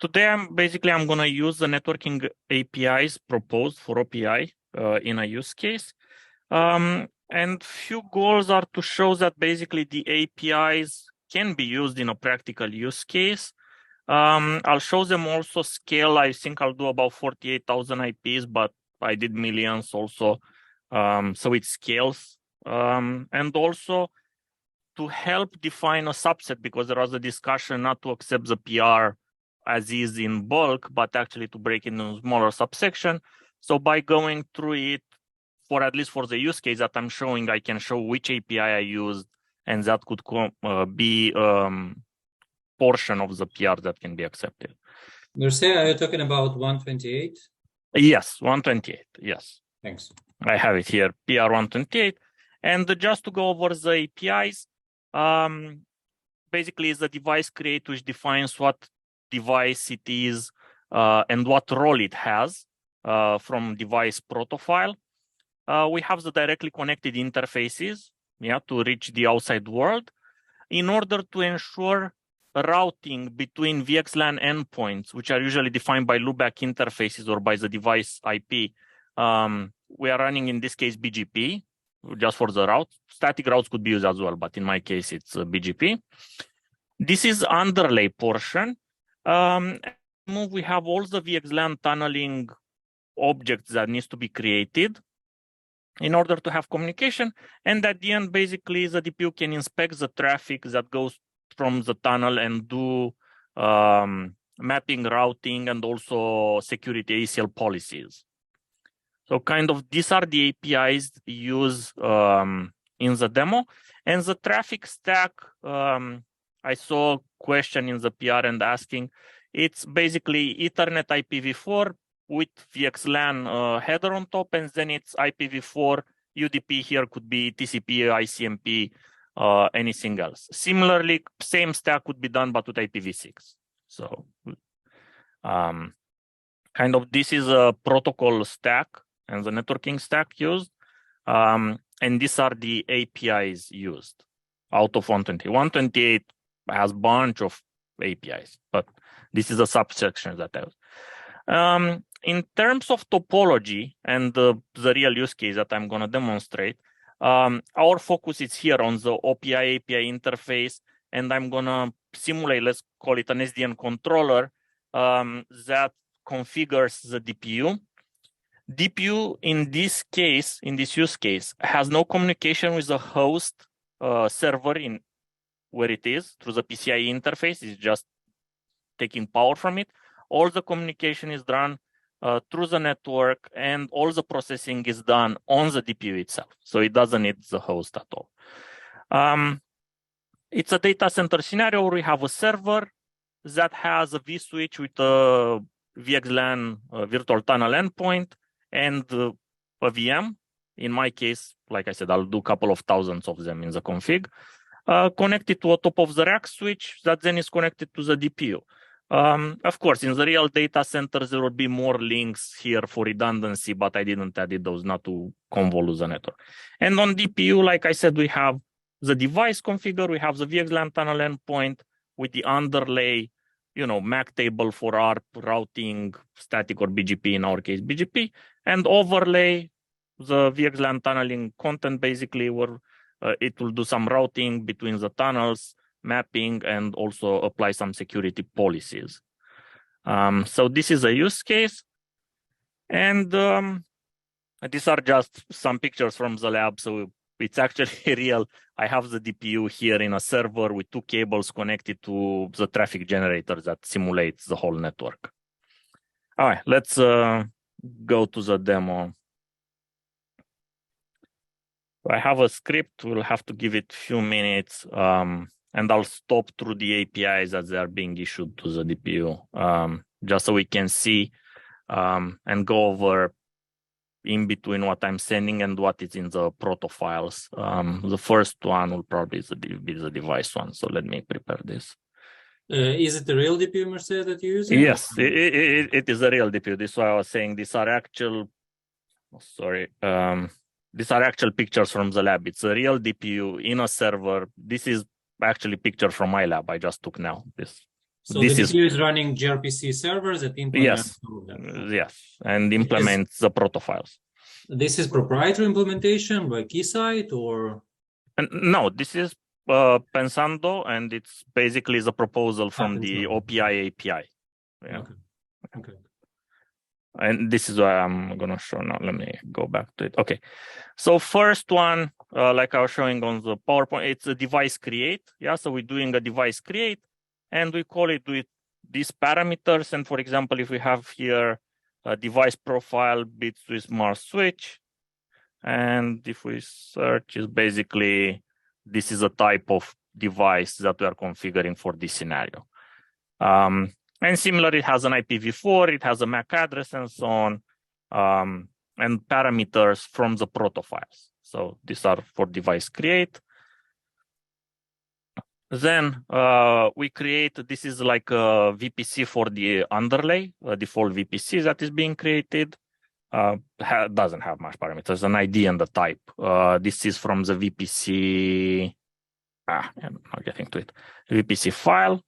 Today, I'm going to use the networking APIs proposed for OPI in a use case. And few goals are to show that basically the APIs can be used in a practical use case. I'll show them also scale. I think I'll do about 48,000 IPs, but I did millions also. So it scales. And also to help define a subset, because there was a discussion not to accept the PR as is in bulk, but actually to break it into smaller subsection. So by going through it, for at least for the use case that I'm showing, I can show which API I used, and that could be portion of the PR that can be accepted. Mircea, are you talking about 128? Yes, 128, yes. Thanks. I have it here, PR 128. And just to go over the APIs, basically is the device create, which defines what device it is and what role it has from device profile. We have the directly connected interfaces, to reach the outside world in order to ensure routing between VXLAN endpoints, which are usually defined by loopback interfaces or by the device IP. We are running, in this case, BGP, just for the route. Static routes could be used as well, but in my case, it's BGP. This is underlay portion. We have all the VXLAN tunneling objects that needs to be created in order to have communication. And at the end, basically, the DPU can inspect the traffic that goes from the tunnel and do mapping, routing, and also security ACL policies. So kind of these are the APIs used in the demo. And the traffic stack, I saw a question in the PR and asking, it's basically Ethernet IPv4 with VXLAN header on top, and then it's IPv4 UDP here could be TCP, ICMP, anything else. Similarly, same stack could be done, but with IPv6. So kind of this is a protocol stack and the networking stack used. And these are the APIs used out of 128. 128 has a bunch of APIs, but this is a subsection that I was. In terms of topology and the real use case that I'm going to demonstrate, our focus is here on the OPI API interface, and I'm going to simulate, let's call it an SDN controller that configures the DPU. DPU in this case, in this use case, has no communication with the host server in where it is through the PCIe interface. It's just taking power from it. All the communication is done through the network, and all the processing is done on the DPU itself. So it doesn't need the host at all. It's a data center scenario where we have a server that has a vSwitch with a VXLAN virtual tunnel endpoint and a VM. In my case, like I said, I'll do a couple of thousands of them in the config. Connected to a top of the rack switch that then is connected to the DPU. Of course, in the real data centers, there will be more links here for redundancy, but I didn't add those not to convolute the network. And on DPU, like I said, we have the device configure, we have the VXLAN tunnel endpoint with the underlay, MAC table for ARP, routing, static or BGP, in our case, BGP, and overlay the VXLAN tunneling content, basically, where it will do some routing between the tunnels, mapping, and also apply some security policies. So this is a use case. And these are just some pictures from the lab. So it's actually real. I have the DPU here in a server with 2 cables connected to the traffic generator that simulates the whole network. All right, let's go to the demo. I have a script. We'll have to give it a few minutes. And I'll stop through the APIs as they are being issued to the DPU, just so we can see and go over in between what I'm sending and what is in the proto files. The first one will probably be the device one. So let me prepare this. Is it the real DPU, Mircea, that you're using? Yes, it is a real DPU. This is why I was saying these are actual, these are actual pictures from the lab. It's a real DPU in a server. This is actually picture from my lab I just took now. This So this the is DPU is running gRPC servers that implement yes, all of that. yes, and implements the protofiles. This is proprietary implementation by Keysight or? And no, this is Pensando, and it's basically the proposal from the OPI API. Yeah. Okay. Okay. And this is what I'm going to show now. Let me go back to it. Okay. So first one, like I was showing on the PowerPoint, it's a device create. Yeah. So we're doing a device create and we call it with these parameters. And for example, if we have here a device profile bits with Mars switch, and if we search, is basically, this is a type of device that we are configuring for this scenario. And similarly, it has an IPv4, it has a MAC address and so on, and parameters from the protofiles. So these are for device create. Then we create, this is like a VPC for the underlay, a default VPC that is being created. Doesn't have much parameters, an ID and the type. This is from the VPC, I'm not getting to it, VPC file,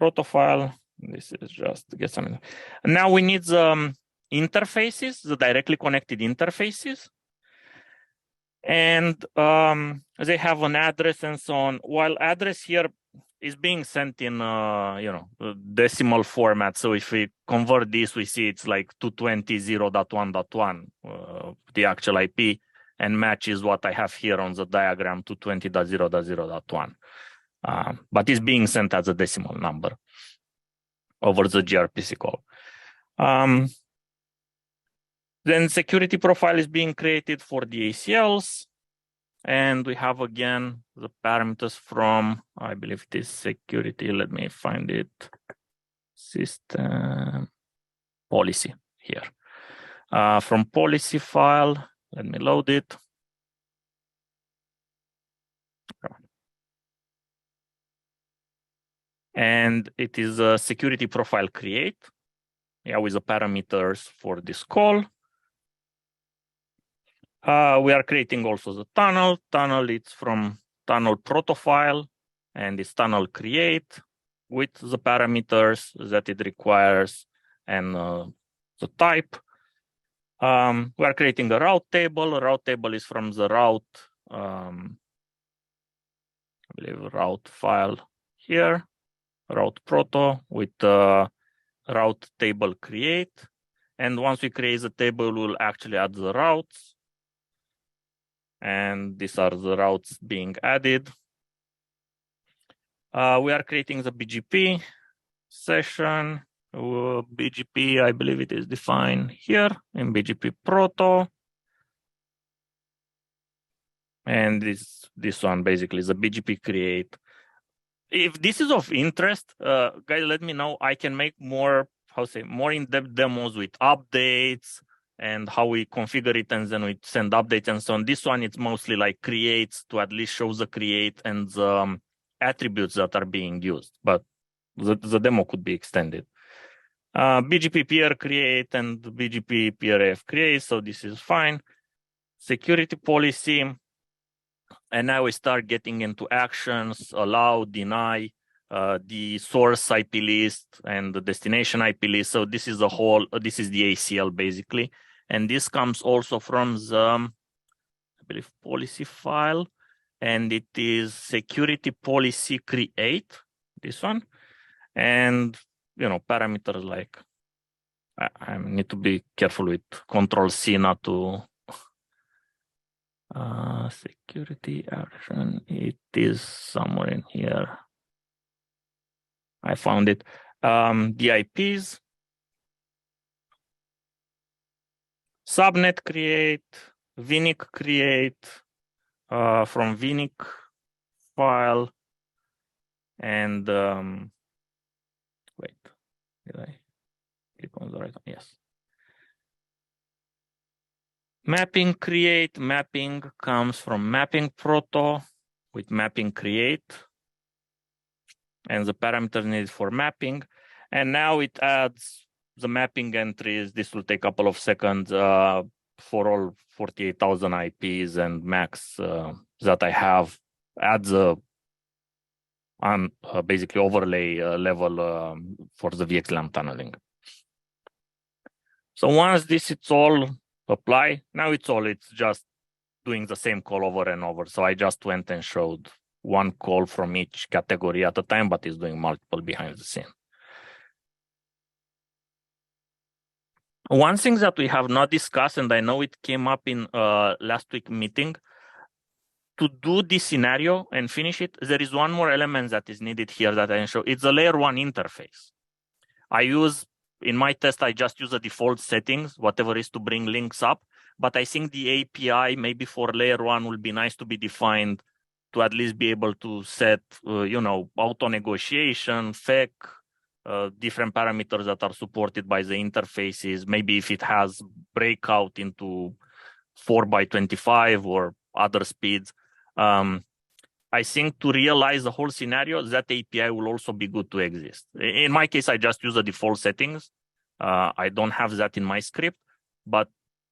protofile. This is just to get something. Now we need the interfaces, the directly connected interfaces. And they have an address and so on. While address here is being sent in, decimal format. So if we convert this, we see it's like 220.0.1.1, the actual IP, and matches what I have here on the diagram, 220.0.0.1. But it's being sent as a decimal number over the gRPC call. Then security profile is being created for the ACLs. And we have again the parameters from, I believe it is security. Let me find it. System policy here. From policy file, let me load it. And it is a security profile create. Yeah, with the parameters for this call. We are creating also the tunnel. Tunnel, it's from tunnel protofile, and it's tunnel create with the parameters that it requires and the type. We are creating a route table. A route table is from the route, I believe, route file here, route proto with route table create. And once we create the table, we'll actually add the routes. And these are the routes being added. We are creating the BGP session. BGP, I believe it is defined here in BGP proto. And this one basically is a BGP create. If this is of interest, guys, let me know. I can make more, more in-depth demos with updates and how we configure it, and then we send updates and so on. This one, it's mostly like creates to at least show the create and the attributes that are being used, but the demo could be extended. BGP peer create and BGP peer AF create, so this is fine. Security policy, and now we start getting into actions, allow, deny, the source IP list and the destination IP list. So this is the whole, this is the ACL basically. And this comes also from the, I believe, policy file, and it is security policy create, this one. And, parameters like, I need to be careful with Control-C not to, security action, it is somewhere in here. I found it. The IPs, subnet create, VNIC create, from VNIC file, and wait, did I click on the right one? Yes. Mapping create, mapping comes from mapping proto with mapping create, and the parameters needed for mapping. And now it adds the mapping entries. This will take a couple of seconds for all 48,000 IPs and MACs that I have. Adds a on basically overlay level for the VXLAN tunneling. So once this it's all applied, now it's just doing the same call over and over. So I just went and showed one call from each category at a time, but it's doing multiple behind the scene. One thing that we have not discussed, and I know it came up in last week meeting, to do this scenario and finish it, there is one more element that is needed here that I can show. It's a layer 1 interface. In my test, I just use the default settings, whatever is to bring links up. But I think the API, maybe for layer 1, will be nice to be defined to at least be able to set, auto negotiation, FEC, different parameters that are supported by the interfaces. Maybe if it has breakout into 4x25 or other speeds. I think to realize the whole scenario, that API will also be good to exist. In my case, I just use the default settings. I don't have that in my script, but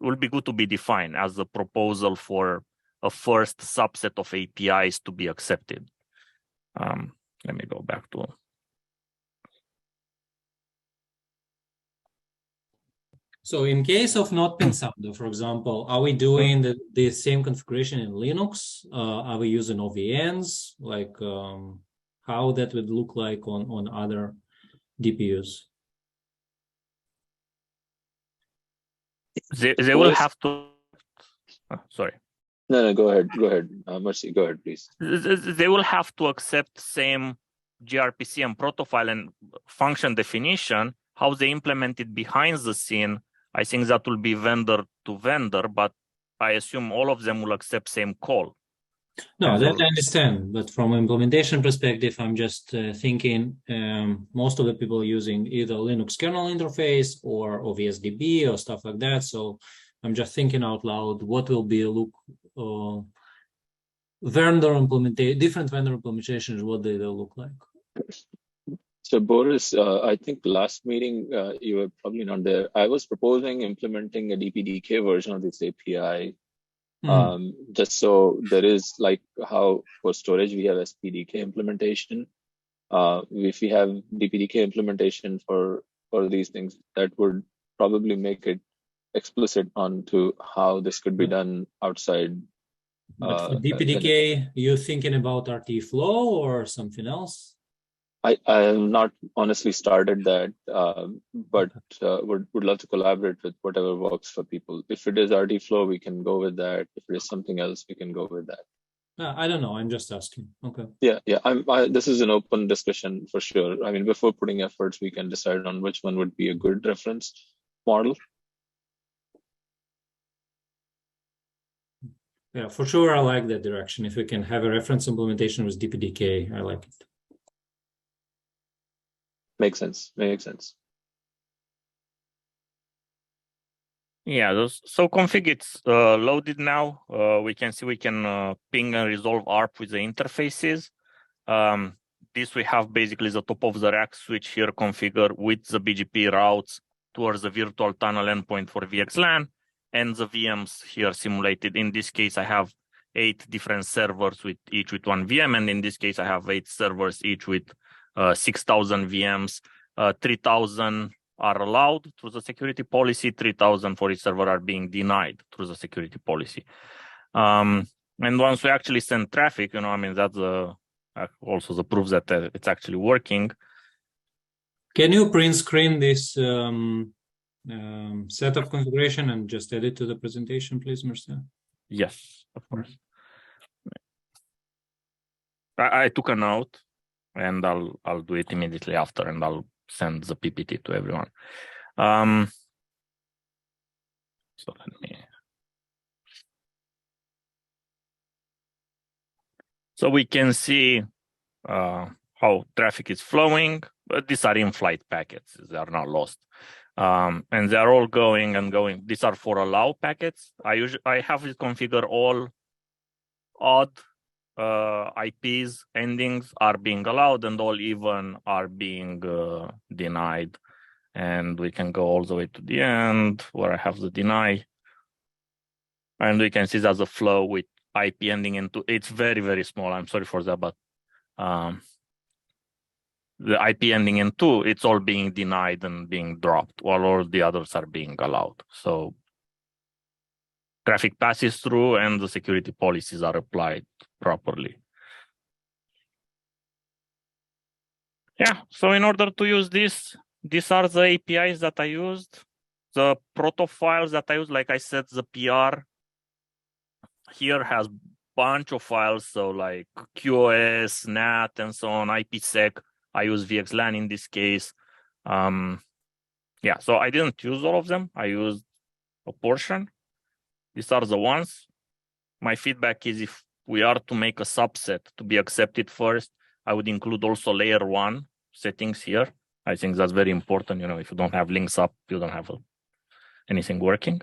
it will be good to be defined as a proposal for a first subset of APIs to be accepted. Let me go back to... So in case of not pensando, for example, are we doing the same configuration in Linux? Are we using OVNs? Like how that would look like on other DPUs? They will have to... sorry. No, go ahead. Mircea, go ahead, please. They will have to accept same gRPC and protofile and function definition. How they implement it behind the scene, I think that will be vendor to vendor, but I assume all of them will accept same call. No, that I understand. But from implementation perspective, I'm just thinking most of the people are using either Linux kernel interface or OVSDB or stuff like that. So I'm just thinking out loud, what will be different vendor implementations, what they will look like. So Boris, I think last meeting, you were probably not there. I was proposing implementing a DPDK version of this API. Just so there is like how for storage we have SPDK implementation. If we have DPDK implementation for these things, that would probably make it explicit onto how this could be done outside. But for DPDK, you're thinking about RT flow or something else? I have not honestly started that, but would love to collaborate with whatever works for people. If it is RT flow, we can go with that. If it is something else, we can go with that. I don't know. I'm just asking. Okay. Yeah. This is an open discussion for sure. I mean, before putting efforts, we can decide on which one would be a good reference model. Yeah, for sure. I like that direction. If we can have a reference implementation with DPDK, I like it. Makes sense. Yeah, so config it's loaded now. We can see we can ping and resolve ARP with the interfaces. This we have basically the top of the rack switch here configured with the BGP routes towards the virtual tunnel endpoint for VXLAN and the VMs here simulated. In this case, I have 8 different servers each with 1 VM, and in this case, I have 8 servers each with 6,000 VMs. 3,000 are allowed through the security policy. 3,000 for each server are being denied through the security policy. And once we actually send traffic, that's also the proof that it's actually working. Can you print screen this setup configuration and just add it to the presentation, please, Mircea? Yes, of course. I took a note, and I'll do it immediately after, and I'll send the PPT to everyone. So let me. So we can see how traffic is flowing, but these are in-flight packets; they are not lost, and they are all going and going. These are for allow packets. I have it configure all odd IPs endings are being allowed and all even are being denied. And we can go all the way to the end where I have the deny. And we can see there's a flow with IP ending into, it's very, very small. I'm sorry for that, but the IP ending in 2, it's all being denied and being dropped, while all the others are being allowed. So traffic passes through and the security policies are applied properly. Yeah, so in order to use this, these are the APIs that I used. The proto files that I use, like I said, the PR here has bunch of files, so like QoS, NAT, and so on, IPsec. I use VXLAN in this case. Yeah, so I didn't use all of them. I used a portion. These are the ones. My feedback is if we are to make a subset to be accepted first, I would include also layer 1 settings here. I think that's very important. You know, if you don't have links up, you don't have anything working.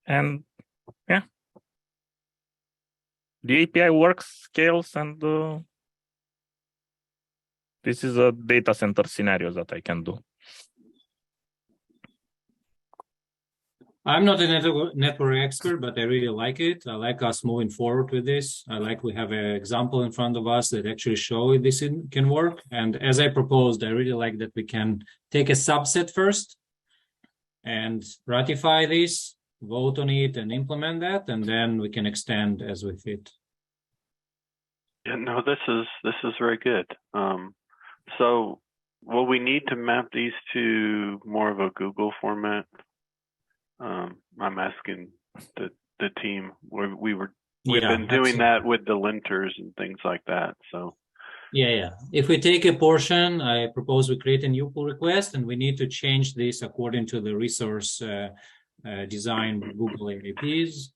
And yeah, the API works, scales, and this is a data center scenario that I can do. I'm not a network expert, but I really like it. I like us moving forward with this. I like we have an example in front of us that actually show this can work. And as I proposed, I really like that we can take a subset first and ratify this, vote on it, and implement that, and then we can extend as we fit. Yeah, no, this is very good. So will we need to map these to more of a Google format? I'm asking the team where we've been doing that with the linters and things like that. So yeah. If we take a portion, I propose we create a new pull request, and we need to change this according to the resource design Google APIs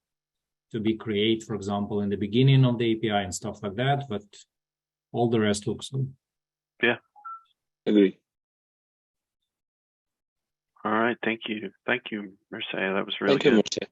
to be create, for example, in the beginning of the API and stuff like that. But all the rest looks good. Yeah, Agree. all right, thank you, Mircea. That was really Thank you, good. Mircea.